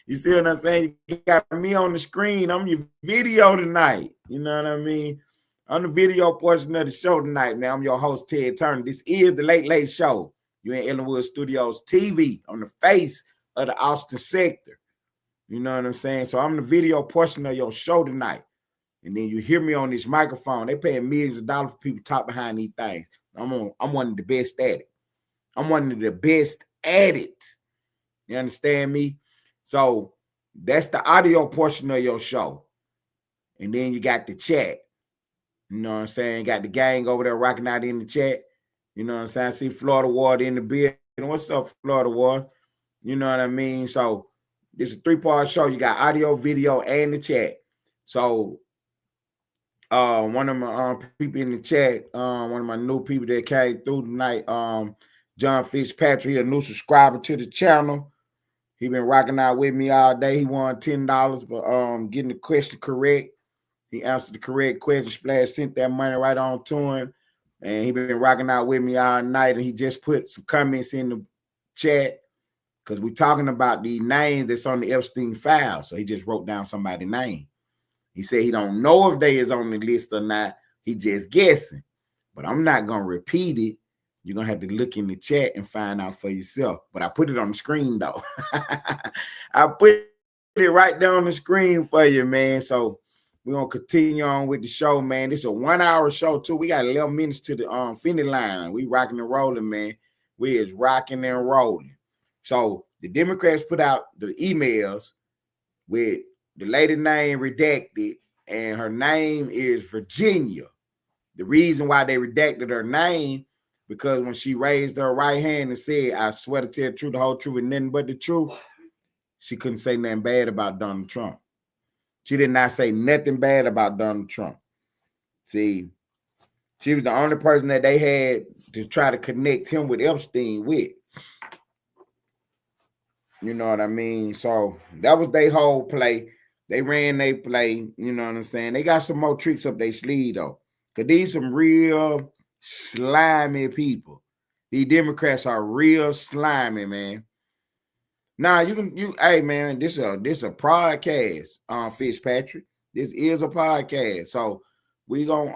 You see what I'm saying? You got me on the screen. I'm your video tonight. You know what I mean? On the video portion of the show tonight, man, I'm your host, Ted Turner. This is the Late Late Show. You're in Ellenwoodstudiostv on the face of the Austin sector. You know what I'm saying? So I'm the video portion of your show tonight. And then you hear me on this microphone. They paying millions of dollars for people to talk behind these things. I'm one of the best at it. I'm one of the best at it. You understand me? So that's the audio portion of your show. And then you got the chat. You know what I'm saying? Got the gang over there rocking out in the chat. You know what I'm saying? I see Florida Water in the building. What's up, Florida Water? You know what I mean? So this is a 3-part show. You got audio, video, and the chat. So one of my people in the chat, one of my new people that came through tonight, John Fitzpatrick, a new subscriber to the channel. He been rocking out with me all day. He won $10 for getting the question correct. He answered the correct question. Splash sent that money right on to him. And he been rocking out with me all night. And he just put some comments in the chat because we talking about the names that's on the Epstein file. So he just wrote down somebody's name. He said he don't know if they is on the list or not. He just guessing. But I'm not going to repeat it. You're going to have to look in the chat and find out for yourself. But I put it on the screen, though. I put it right there on the screen for you, man. So we're going to continue on with the show, man. This is a 1-hour show, too. We got 11 minutes to the finish line. We rocking and rolling, man. We is rocking and rolling. So the Democrats put out the emails with the lady name redacted, and her name is Virginia. The reason why they redacted her name, because when she raised her right hand and said, I swear to tell the truth, the whole truth, and nothing but the truth, she couldn't say nothing bad about Donald Trump. She did not say nothing bad about Donald Trump. See, she was the only person that they had to try to connect him with Epstein with. You know what I mean? So that was their whole play. They ran their play. You know what I'm saying? They got some more tricks up their sleeve though, cause these some real slimy people. These Democrats are real slimy, man. Now hey man, this a podcast, Fitzpatrick. This is a podcast, so we gonna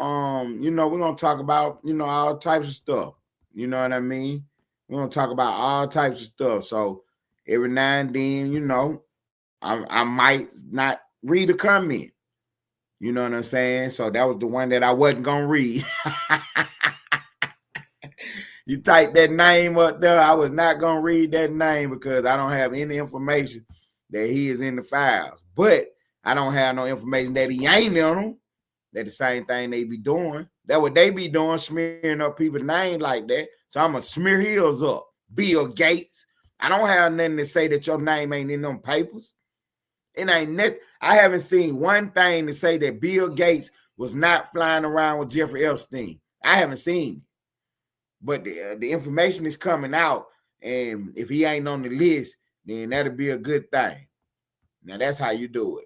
we're gonna talk about all types of stuff. You know what I mean? We're gonna talk about all types of stuff. So every now and then, I might not read a comment. You know what I'm saying? So that was the one that I wasn't gonna read. You type that name up there, I was not gonna read that name because I don't have any information that he is in the files. But I don't have no information that he ain't in them. That the same thing they be doing. That what they be doing, smearing up people's name like that. So I'm gonna smear his up. Bill Gates. I don't have nothing to say that your name ain't in them papers. It ain't nothing. I haven't seen one thing to say that Bill Gates was not flying around with Jeffrey Epstein. I haven't seen it. But the information is coming out, and if he ain't on the list, then that'll be a good thing. Now that's how you do it.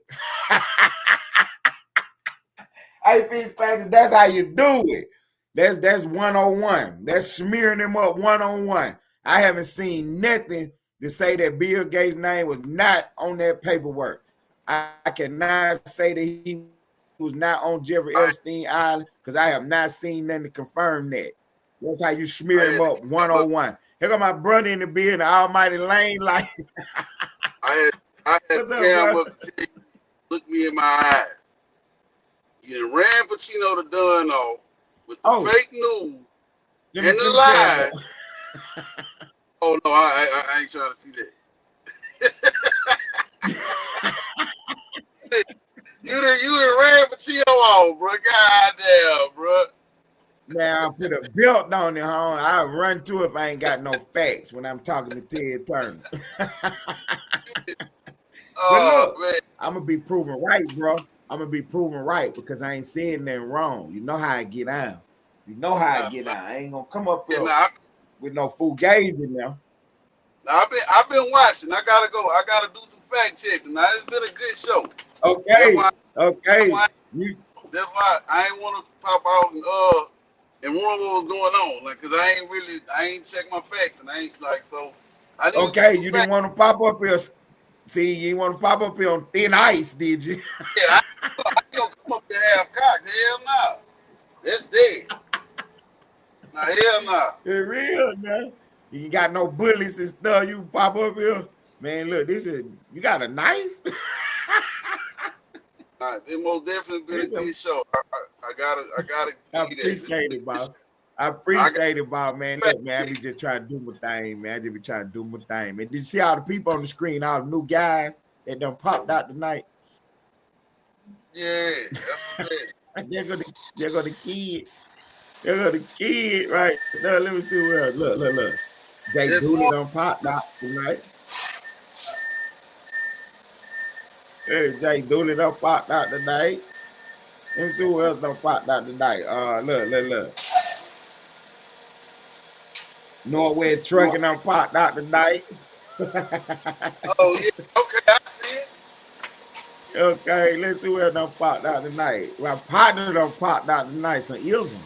Hey, Fitzpatrick, that's how you do it. That's 101. That's smearing him up 101. I haven't seen nothing to say that Bill Gates' name was not on that paperwork. I cannot say that he was not on Jeffrey Epstein Island because I have not seen nothing to confirm that. That's how you smear him up 101. Here got my brother in the building, Almighty Lane. Like I had Cam up to say, look me in my eyes. You ran Pacino the done off with the fake news and the lies. Oh no, I ain't trying to see that. you done ran Pacino off, bro. Goddamn, bro. Now I put a belt on it, home. I'll run to it if I ain't got no facts when I'm talking to Ted Turner. Oh, man. I'm gonna be proven right, bro. I'm gonna be proven right because I ain't saying nothing wrong. You know how I get out. You know how I get out. I ain't gonna come up here with no fugazi now. Now I've been watching. I gotta go. I gotta do some fact checking. Now it's been a good show. Okay. That's why I ain't want to pop out and run what was going on, like, cause I ain't check my facts, and I ain't like so. You didn't want to pop up here. See, you didn't want to pop up here on thin ice, did you? Yeah, I ain't gonna come up there half cocked. Hell no, that's dead. Nah, hell no. It's real, man. You got no bullets and stuff. You pop up here, man. Look, you got a knife. It most definitely been a good show. I gotta. I appreciate it, Bob. I appreciate it, Bob, man. Look, man, I be just trying to do my thing, man. I just be trying to do my thing, man. Did you see all the people on the screen, all the new guys that done popped out tonight? Yeah, that's what There go the kid. There go the kid, right? No, let me see where. Look. Jay Dooley done popped out tonight. Hey, Jay Dooley done popped out tonight. Let me see who else done popped out tonight. Look. Norway Trucking done popped out tonight. Oh yeah, okay, I see it. Okay, let's see who else done popped out tonight. My partner done popped out tonight, some ism.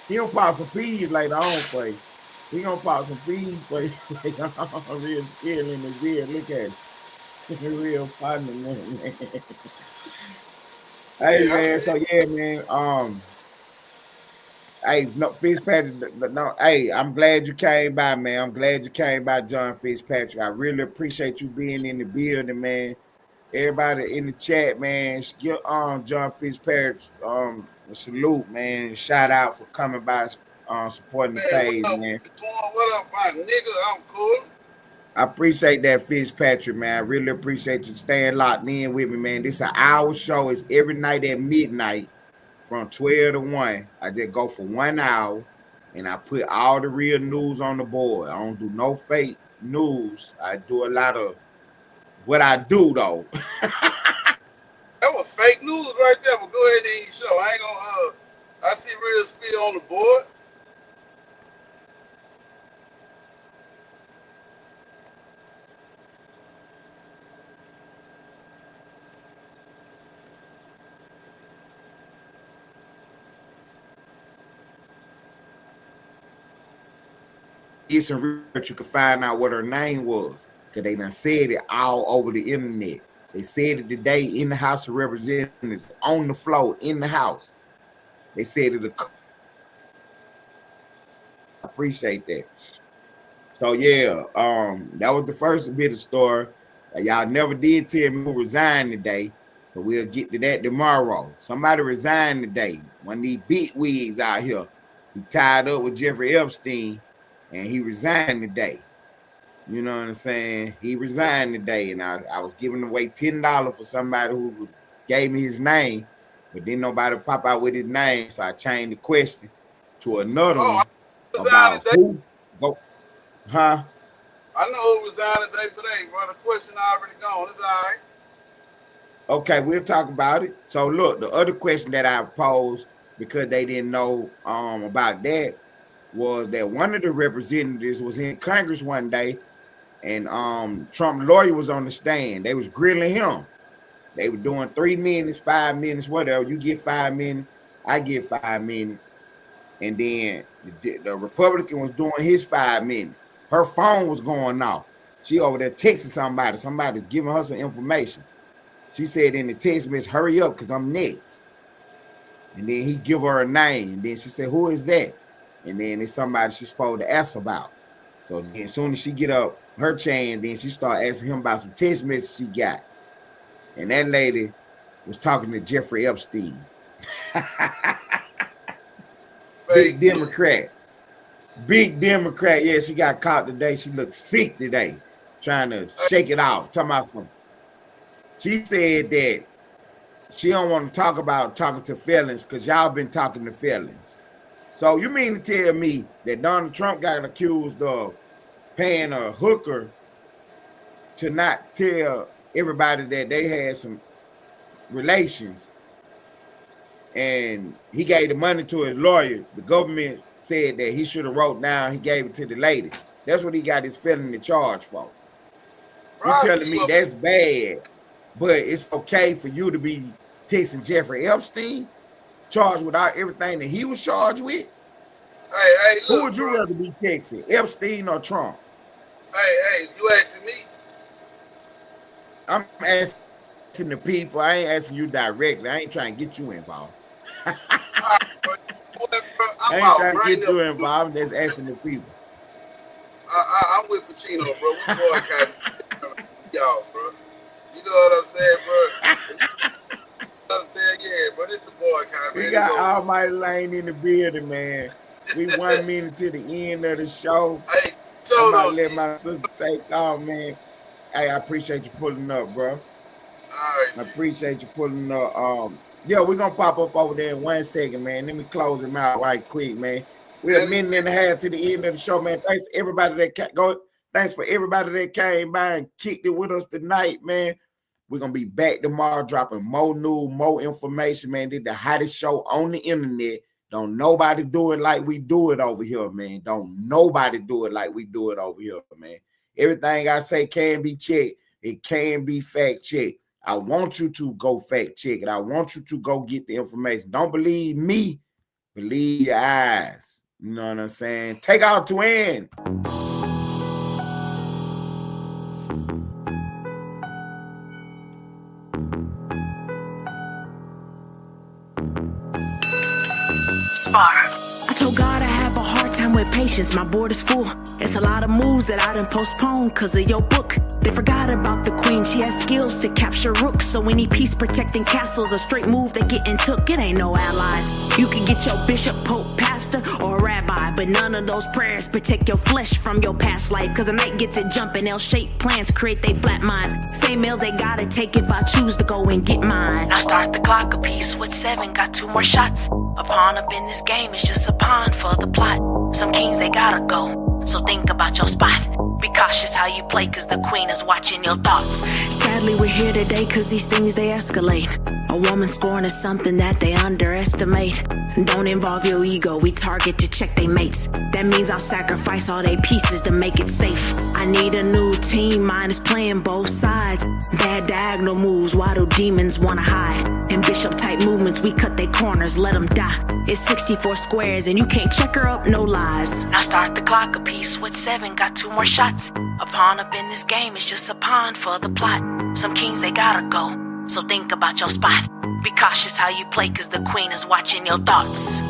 He gonna pop some peas later on for you. He gonna pop some peas for you. Real skill in the beard. Look at it. Real partner, man. Hey, man. So yeah, man. Hey, no, Fitzpatrick. No, hey, I'm glad you came by, man. I'm glad you came by, John Fitzpatrick. I really appreciate you being in the building, man. Everybody in the chat, man. Give John Fitzpatrick a salute, man. Shout out for coming by, supporting the page, man. What up, my nigga? I'm cool. I appreciate that, Fitzpatrick, man. I really appreciate you staying locked in with me, man. This is an hour show. It's every night at midnight from 12 to 1. I just go for 1 hour, and I put all the real news on the board. I don't do no fake news. I do a lot of what I do, though. That was fake news right there, but go ahead and show. I ain't gonna I see Real Speed on the board. It's some research you can find out what her name was, because they done said it all over the internet. They said it today in the House of Representatives, on the floor in the House. They said it. I appreciate that. So yeah, that was the first bit of story. Y'all never did tell me who resigned today, so we'll get to that tomorrow. Somebody resigned today. One of these big wigs out here. He tied up with Jeffrey Epstein, and he resigned today. You know what I'm saying? He resigned today, and I was giving away $10 for somebody who gave me his name, but then nobody pop out with his name, so I changed the question to another one about who. Go, huh? I know who resigned today, but hey, bro, the question already gone. It's all right. Okay, we'll talk about it. So look, the other question that I posed, because they didn't know about that, was that one of the representatives was in Congress one day, and Trump lawyer was on the stand. They was grilling him. They were doing 3 minutes, 5 minutes, whatever. You get 5 minutes, I get 5 minutes. And then the Republican was doing his 5 minutes. Her phone was going off. She over there texting somebody giving her some information. She said in the text message, hurry up, because I'm next. And then he give her a name. And then she said, who is that? And then it's somebody she's supposed to ask about. So then as soon as she get up her chain, then she start asking him about some text messages she got. And that lady was talking to Jeffrey Epstein. Big Democrat. Big Democrat. Yeah, she got caught today. She looked sick today, trying to shake it off. Talking about some. She said that she don't want to talk about talking to felons because y'all been talking to felons. So you mean to tell me that Donald Trump got accused of paying a hooker to not tell everybody that they had some relations, and he gave the money to his lawyer? The government said that he should have wrote down, he gave it to the lady. That's what he got his felony charge for. You telling me that's bad, but it's okay for you to be texting Jeffrey Epstein, charged with everything that he was charged with? Hey, look, who would you rather be texting, Epstein or Trump? Hey, you asking me? I'm asking the people. I ain't asking you directly. I ain't trying to get you involved. I ain't trying to get you involved. I'm just asking the people. I'm with Pacino, bro. We boycotting y'all, bro. You know what I'm saying, bro? I'm saying, yeah, bro. This the boycott, man. We got Almighty Lane in the building, man. We 1 minute to the end of the show. Hey, I'm about to let my sister take off, man. Hey, I appreciate you pulling up, bro. All right. I appreciate you pulling up. Yeah, we're gonna pop up over there in 1 second, man. Let me close him out right quick, man. We're a minute and a half to the end of the show, man. Thanks for everybody that came by and kicked it with us tonight, man. We're gonna be back tomorrow, dropping more news, more information, man. Did the hottest show on the internet. Don't nobody do it like we do it over here, man. Don't nobody do it like we do it over here, man. Everything I say can be checked. It can be fact checked. I want you to go fact check it. I want you to go get the information. Don't believe me. Believe your eyes. You know what I'm saying? Take out to end. I told God I have a hard time with patience, my board is full. It's a lot of moves that I done postponed cause of your book. They forgot about the queen, she has skills to capture rooks. So any peace protecting castles, a straight move that getting took. It ain't no allies. You can get your bishop, pope, pastor, or rabbi, but none of those prayers protect your flesh from your past life. Cause a night gets it jumping, L-shaped plans create they flat minds. Same meals they gotta take if I choose to go and get mine. Now start the clock a piece with 7, got 2 more shots. A pawn up in this game is just a pawn for the plot. Some kings they gotta go, so think about your spot. Be cautious how you play cause the queen is watching your thoughts. Sadly we're here today cause these things they escalate. A woman scorn is something that they underestimate. Don't involve your ego, we target to check they mates. That means I'll sacrifice all they pieces to make it safe. I need a new team, mine is playing both sides. Bad diagonal moves, why do demons wanna hide? In bishop type movements, we cut their corners, let them die. It's 64 squares and you can't check her up, no lies. Now start the clock a piece with 7, got 2 more shots. A pawn up in this game is just a pawn for the plot. Some kings, they gotta go, so think about your spot. Be cautious how you play, cause the queen is watching your thoughts.